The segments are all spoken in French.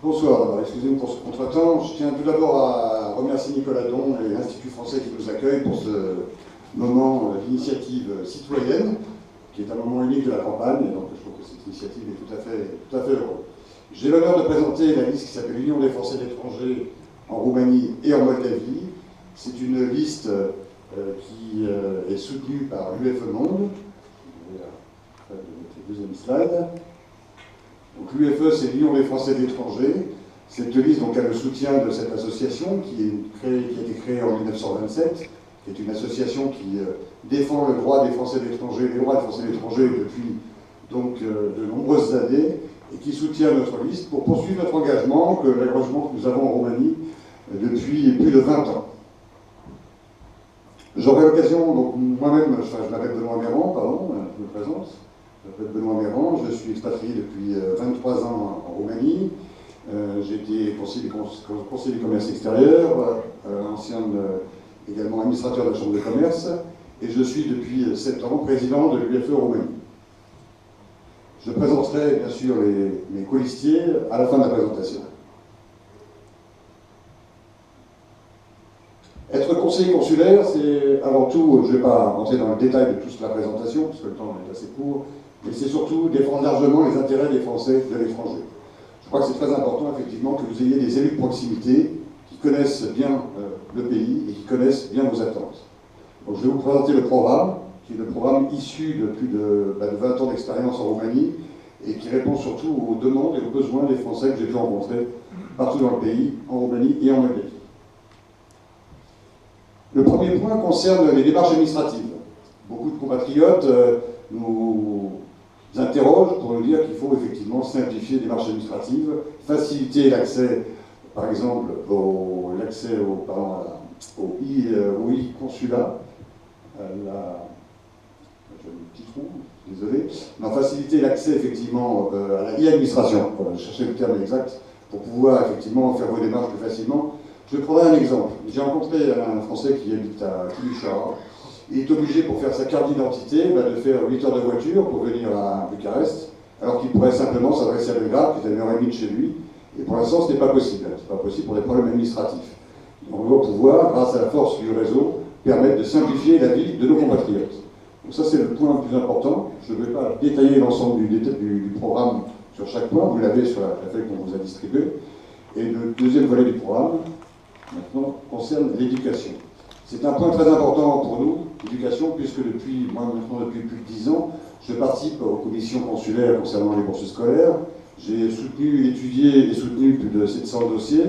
Bonsoir, d'abord, excusez-moi pour ce contretemps. Je tiens tout d'abord à remercier Nicolas Don et l'Institut français qui nous accueille pour ce moment d'initiative citoyenne, qui est un moment unique de la campagne, et donc je trouve que cette initiative est tout à fait heureuse. J'ai l'honneur de présenter la liste qui s'appelle l'Union des Français de l'étranger en Roumanie et en Moldavie. C'est une liste qui est soutenue par l'UFE Monde. Vous avez la deuxième slide. Donc l'UFE, c'est l'Union des Français de l'étranger. Cette liste donc, a le soutien de cette association qui a été créée en 1927, qui est une association qui défend le droit des Français de l'étranger, les droits des Français de l'étranger depuis donc, de nombreuses années, et qui soutient notre liste pour poursuivre notre engagement, l'engagement que nous avons en Roumanie depuis plus de 20 ans. J'aurai l'occasion, donc moi-même, je m'appelle Benoît Méran, pardon, je me présente. Je m'appelle Benoît Méran, je suis expatrié depuis 23 ans en Roumanie. J'ai été conseiller du commerce extérieur, également administrateur de la Chambre de commerce, et je suis depuis 7 ans président de l'UFE Roumanie. Je présenterai bien sûr mes colistiers à la fin de la présentation. Être conseiller consulaire, c'est avant tout, je ne vais pas rentrer dans le détail de toute la présentation, parce que le temps est assez court, mais c'est surtout défendre largement les intérêts des Français de l'étranger. Je crois que c'est très important, effectivement, que vous ayez des élus de proximité qui connaissent bien le pays et qui connaissent bien vos attentes. Donc, je vais vous présenter le programme, qui est le programme issu de plus de 20 ans d'expérience en Roumanie et qui répond surtout aux demandes et aux besoins des Français que j'ai pu rencontrer partout dans le pays, en Roumanie et en Moldavie. Le premier point concerne les démarches administratives. Beaucoup de compatriotes nous interrogent pour nous dire qu'il faut effectivement simplifier les démarches administratives, faciliter l'accès, par exemple, l'accès au e-consulat, j'ai un petit trou, désolé, non, faciliter l'accès effectivement à la e-administration, voilà, je cherchais le terme exact, pour pouvoir effectivement faire vos démarches plus facilement. Je prendrai un exemple. J'ai rencontré un Français qui habite à Timișoara. Il est obligé, pour faire sa carte d'identité, de faire 8 heures de voiture pour venir à Bucarest, alors qu'il pourrait simplement s'adresser à Belgrade, qui est à 1h30 de chez lui. Et pour l'instant, ce n'est pas possible. Ce n'est pas possible pour des problèmes administratifs. On doit pouvoir, grâce à la force du réseau, permettre de simplifier la vie de nos compatriotes. Donc ça, c'est le point le plus important. Je ne vais pas détailler l'ensemble du programme sur chaque point. Vous l'avez sur la feuille qu'on vous a distribuée. Et le deuxième volet du programme, maintenant, concerne l'éducation. C'est un point très important pour nous, l'éducation, puisque depuis plus de 10 ans, je participe aux commissions consulaires concernant les bourses scolaires. J'ai soutenu, étudié et soutenu plus de 700 dossiers,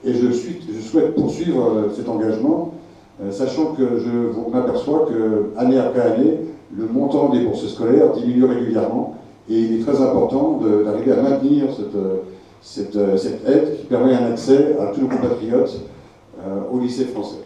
et je souhaite poursuivre cet engagement, sachant que je m'aperçois que, année après année, le montant des bourses scolaires diminue régulièrement, et il est très important d'arriver à maintenir cette aide qui permet un accès à tous nos compatriotes au lycée français.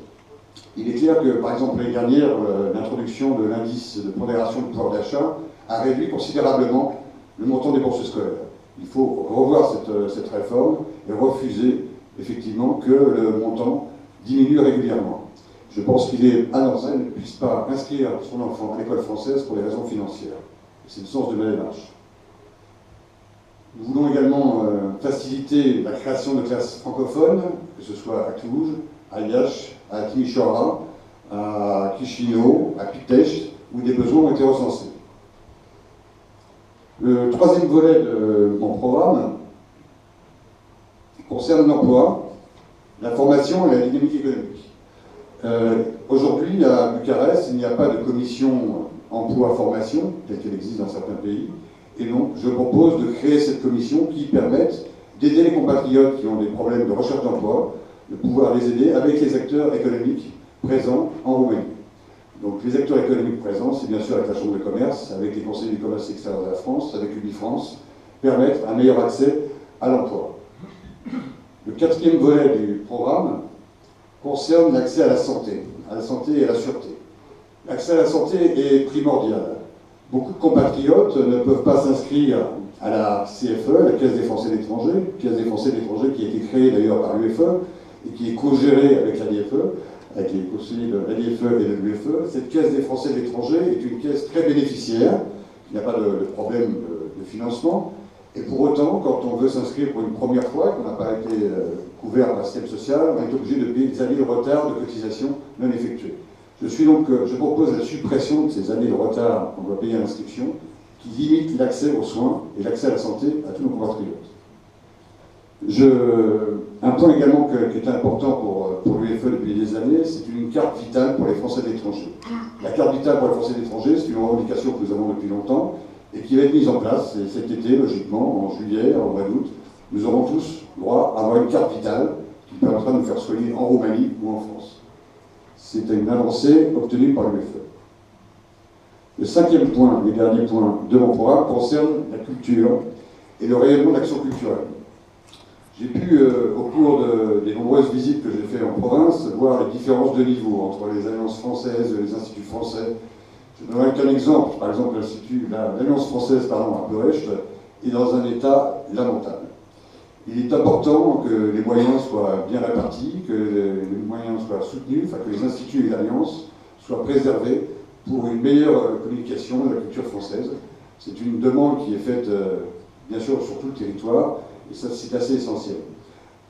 Il est clair que, par exemple, l'année dernière, l'introduction de l'indice de pondération du pouvoir d'achat a réduit considérablement le montant des bourses scolaires. Il faut revoir cette réforme et refuser, effectivement, que le montant diminue régulièrement. Je pense qu'il est anodin ne puisse pas inscrire son enfant à l'école française pour des raisons financières. C'est le sens de ma démarche. Nous voulons également faciliter la création de classes francophones, que ce soit à Cluj, à Iași, à Timișoara, à Chișinău, à Pitești, où des besoins ont été recensés. Le troisième volet de mon programme concerne l'emploi, la formation et la dynamique économique. Aujourd'hui, à Bucarest, il n'y a pas de commission emploi-formation, telle qu'elle existe dans certains pays. Et donc, je propose de créer cette commission qui permette d'aider les compatriotes qui ont des problèmes de recherche d'emploi, de pouvoir les aider avec les acteurs économiques présents en Roumanie. Donc, les acteurs économiques présents, c'est bien sûr avec la Chambre de commerce, avec les conseils du commerce extérieur de la France, avec UbiFrance, permettre un meilleur accès à l'emploi. Le quatrième volet du programme concerne l'accès à la santé et à la sûreté. L'accès à la santé est primordial. Beaucoup de compatriotes ne peuvent pas s'inscrire à la CFE, la Caisse des Français de l'étranger, qui a été créée d'ailleurs par l'UFE et qui est co-gérée avec l'ADFE, avec les conseillers de l'ADFE et de l'UFE. Cette Caisse des Français de l'étranger est une caisse très bénéficiaire, qui n'a pas de problème de financement, Et pour autant, quand on veut s'inscrire pour une première fois, qu'on n'a pas été couvert par le système social, on est obligé de payer des années de retard de cotisation non effectuées. Je propose la suppression de ces années de retard qu'on doit payer à l'inscription, qui limite l'accès aux soins et l'accès à la santé à tous nos compatriotes. Un point également qui est important pour l'UEFE depuis des années, c'est une carte vitale pour les Français de l'étranger. La carte vitale pour les Français de l'étranger, c'est une revendication que nous avons depuis longtemps et qui va être mise en place. Et cet été, logiquement, en juillet, en mois d'août, nous aurons tous droit à avoir une carte vitale qui permettra de nous faire soigner en Roumanie ou en France. C'est une avancée obtenue par l'UEFE. Le cinquième point, et dernier point de mon programme, concerne la culture et le rayonnement de l'action culturelle. J'ai pu, au cours des nombreuses visites que j'ai faites en province, voir les différences de niveau entre les alliances françaises et les instituts français. Je ne donnerai qu'un exemple. Par exemple, l'alliance française à Burecht est dans un état lamentable. Il est important que les moyens soient bien répartis, que les moyens soient soutenus, que les instituts et l'alliance soient préservés pour une meilleure communication de la culture française. C'est une demande qui est faite, bien sûr, sur tout le territoire, et ça, c'est assez essentiel.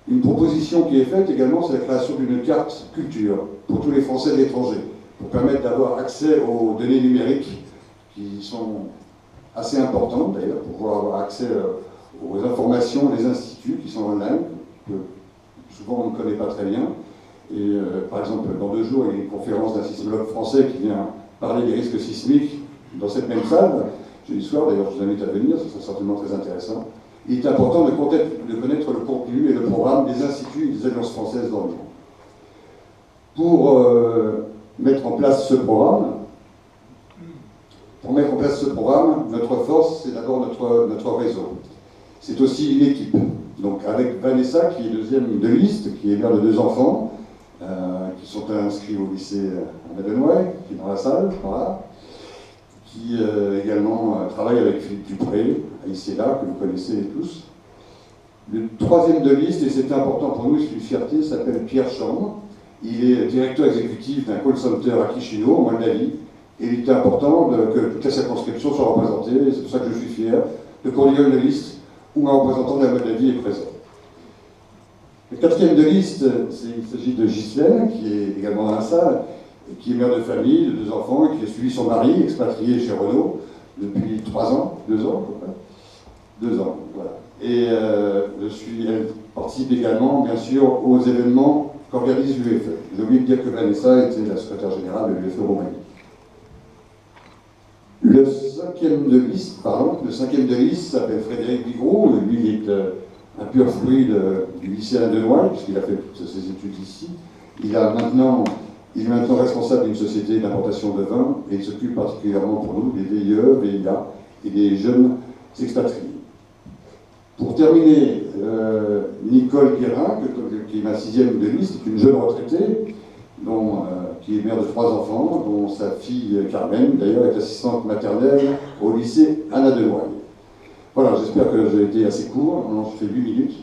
Une proposition qui est faite également, c'est la création d'une carte culture pour tous les Français de l'étranger, pour permettre d'avoir accès aux données numériques qui sont assez importantes d'ailleurs, pour pouvoir avoir accès aux informations des instituts qui sont online, que souvent on ne connaît pas très bien. Et par exemple, dans 2 jours, il y a une conférence d'un sismologue français qui vient parler des risques sismiques dans cette même salle. Jeudi soir, d'ailleurs, je vous invite à venir, ce sera certainement très intéressant. Il est important de connaître le contenu et le programme des instituts et des alliances françaises dans le monde. Pour mettre en place ce programme, notre force, c'est d'abord notre réseau. C'est aussi une équipe. Donc avec Vanessa, qui est deuxième de liste, qui est mère de 2 enfants, qui sont inscrits au lycée à Madenoy, qui est dans la salle, voilà, qui également travaille avec Philippe Dupré, à ICELA, que vous connaissez tous. Le troisième de liste, et c'est important pour nous, c'est une fierté, s'appelle Pierre Chambre. Il est directeur exécutif d'un call center à Chisinau, en Moldavie, et il était important que toute la circonscription soit représentée, et c'est pour ça que je suis fier de conduire une liste où un représentant de la Moldavie est présent. Le quatrième de liste, il s'agit de Ghislaine, qui est également dans la salle, qui est mère de famille, de 2 enfants, et qui a suivi son mari, expatrié chez Renault, depuis 3 ans, 2 ans, quoi. 2 ans, voilà. Et elle participe également, bien sûr, aux événements qu'organise l'UEFE. J'ai oublié de dire que Vanessa était la secrétaire générale de l'UEFE Roumanie. Le cinquième de liste s'appelle Frédéric Bigrou. Lui, il est un pur fruit du lycée à Denouaille, puisqu'il a fait toutes ses études ici. Il est maintenant responsable d'une société d'importation de vin, et il s'occupe particulièrement pour nous des VIE, VIA et des jeunes expatriés. Pour terminer, Nicole Guérin, qui est ma 6e de liste, est une jeune retraitée, qui est mère de 3 enfants, dont sa fille Carmen, d'ailleurs, est assistante maternelle au lycée Anna Denouaille. Voilà, j'espère que j'ai été assez court. Maintenant, je fais 8 minutes.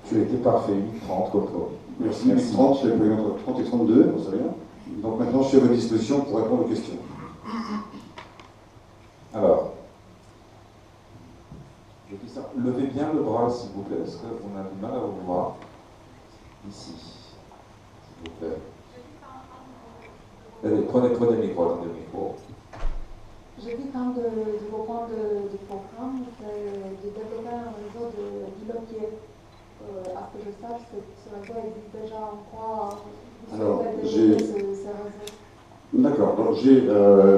Tu as été parfait, 8h30 comme toi. Merci, 8h30, je l'ai pris entre 30 et 32, vous savez bien. Donc maintenant, je suis à votre disposition pour répondre aux questions. Alors, je dis ça. Levez bien le bras, s'il vous plaît, parce qu'on a du mal à vous voir. Ici, s'il vous plaît. Allez, prenez le micro, J'ai dit qu'un de vos points de programme, c'est de développer un réseau de pilotiers. À ce que je sache, ce réseau existe déjà en quoi développer ce réseau. D'accord. Donc j'ai,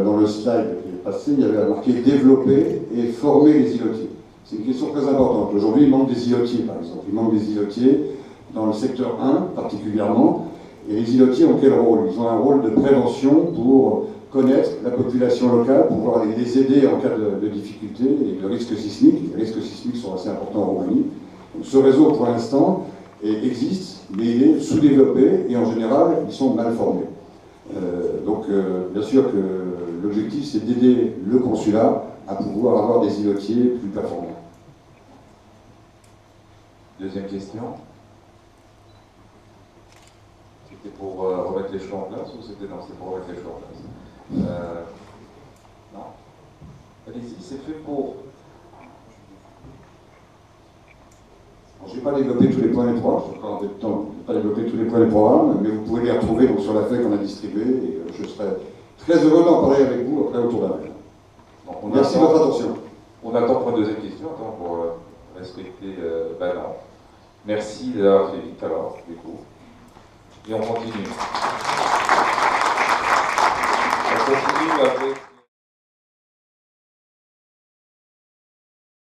dans le slide qui est passé, il y avait marqué développer et former les îlotiers. C'est une question très importante. Aujourd'hui, il manque des îlotiers, par exemple. Il manque des îlotiers dans le secteur 1, particulièrement. Et les îlotiers ont quel rôle? Ils ont un rôle de prévention pour connaître la population locale, pour pouvoir les aider en cas de difficulté et de risques sismiques. Les risques sismiques sont assez importants en Roumanie. Donc, ce réseau, pour l'instant, existe, mais il est sous-développé et en général, ils sont mal formés. Bien sûr que l'objectif, c'est d'aider le consulat à pouvoir avoir des îlotiers plus performants. Deuxième question. C'était pour remettre les choix en place ou c'était non, c'était pour remettre les choix en place non. Allez-y, c'est fait pour. je n'ai pas développé tous les points des programmes, je n'ai pas de temps, je n'ai pas développé tous les points des programmes, mais vous pouvez les retrouver donc, sur la feuille qu'on a distribuée, et je serai très heureux d'en parler avec vous après autour d'un verre. Merci de votre attention. On attend pour une deuxième question, pour respecter. Ben non. Merci d'avoir fait vite alors, du coup. Et on continue.